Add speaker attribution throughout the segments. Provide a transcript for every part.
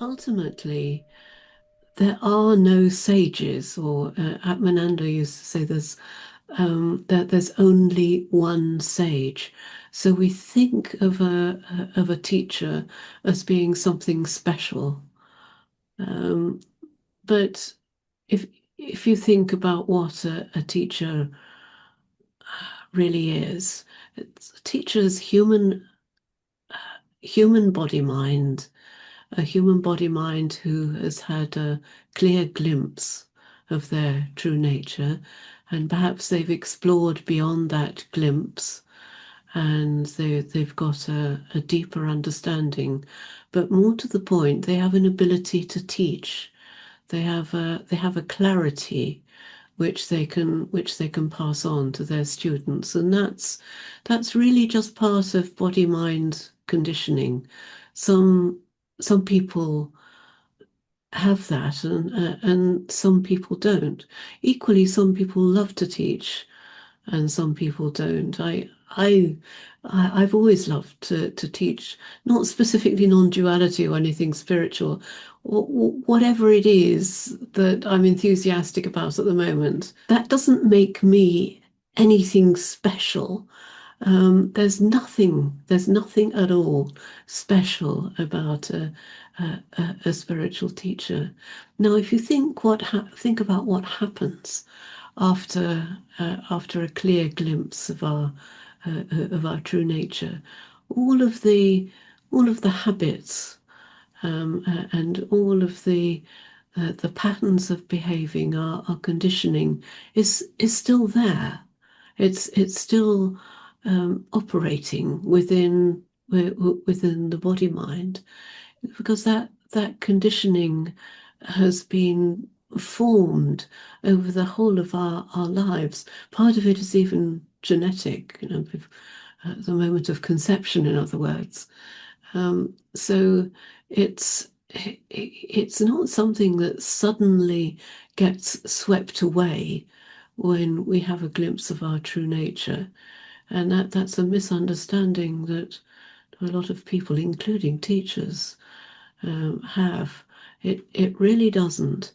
Speaker 1: ultimately, there are no sages, or Atmananda used to say that there's only one sage. So we think of a teacher as being something special. Um, but if if you think about what a teacher really is, a teacher's human body mind, a human body mind who has had a clear glimpse of their true nature, and perhaps they've explored beyond that glimpse and they've got a deeper understanding. But more to the point, they have an ability to teach. They have a clarity which they can pass on to their students, and that's really just part of body mind conditioning. Some some people have that, and some people don't. Equally, some people love to teach and some people don't. I, I've always loved to teach, not specifically non-duality or anything spiritual, or whatever it is that I'm enthusiastic about at the moment. That doesn't make me anything special. There's nothing at all special about a spiritual teacher. Now, if you think about what happens after a clear glimpse of our true nature, all of the all of the habits and all of the patterns of behaving, our conditioning is still there. It's still operating within the body mind, because that conditioning has been formed over the whole of our lives. Part of it is even genetic, at the moment of conception, in other words. So it's not something that suddenly gets swept away when we have a glimpse of our true nature. And that's a misunderstanding that a lot of people, including teachers, have. It really doesn't,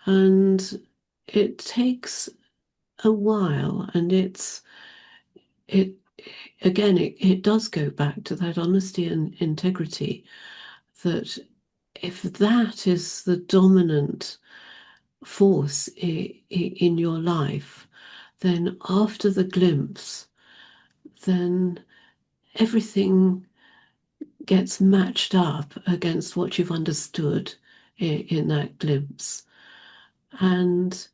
Speaker 1: and it takes a while, and it again it does go back to that honesty and integrity, that if that is the dominant force in your life, then after the glimpse, then everything gets matched up against what you've understood in that glimpse. And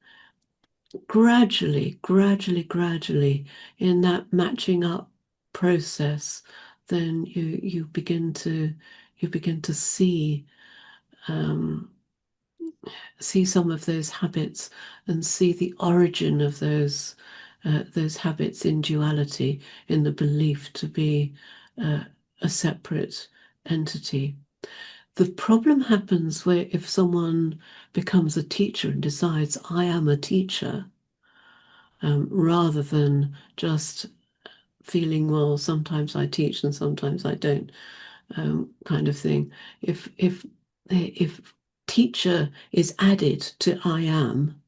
Speaker 1: gradually, in that matching up process, then you begin to um, see some of those habits and see the origin of those habits in duality, in the belief to be uh, a separate entity. The problem happens where if someone becomes a teacher and decides, I am a teacher, rather than just feeling, well, sometimes I teach and sometimes I don't, kind of thing. If teacher is added to I am,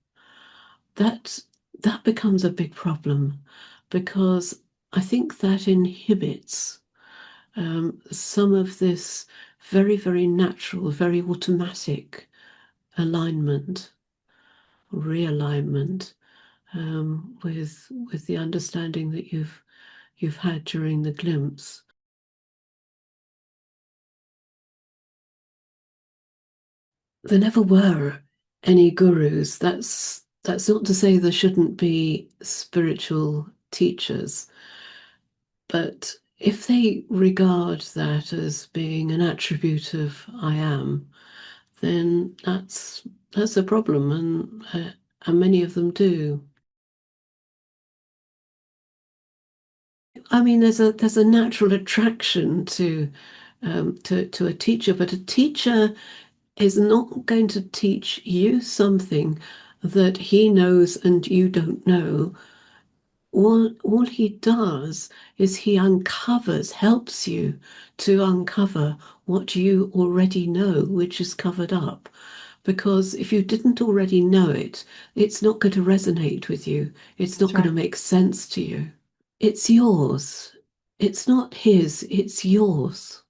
Speaker 1: that that becomes a big problem, because I think that inhibits some of this very, very natural, very automatic alignment, realignment, with the understanding that you've had during the glimpse. There never were any gurus. That's not to say there shouldn't be spiritual teachers, but if they regard that as being an attribute of I am, then that's a problem, and many of them do. I mean, there's a natural attraction to a teacher, but a teacher is not going to teach you something that he knows and you don't know, all he does is he helps you to uncover what you already know, which is covered up. Because if you didn't already know it, it's not going to resonate with you. It's not
Speaker 2: That's
Speaker 1: going to
Speaker 2: right.
Speaker 1: make sense to you. It's yours. It's not his, it's yours.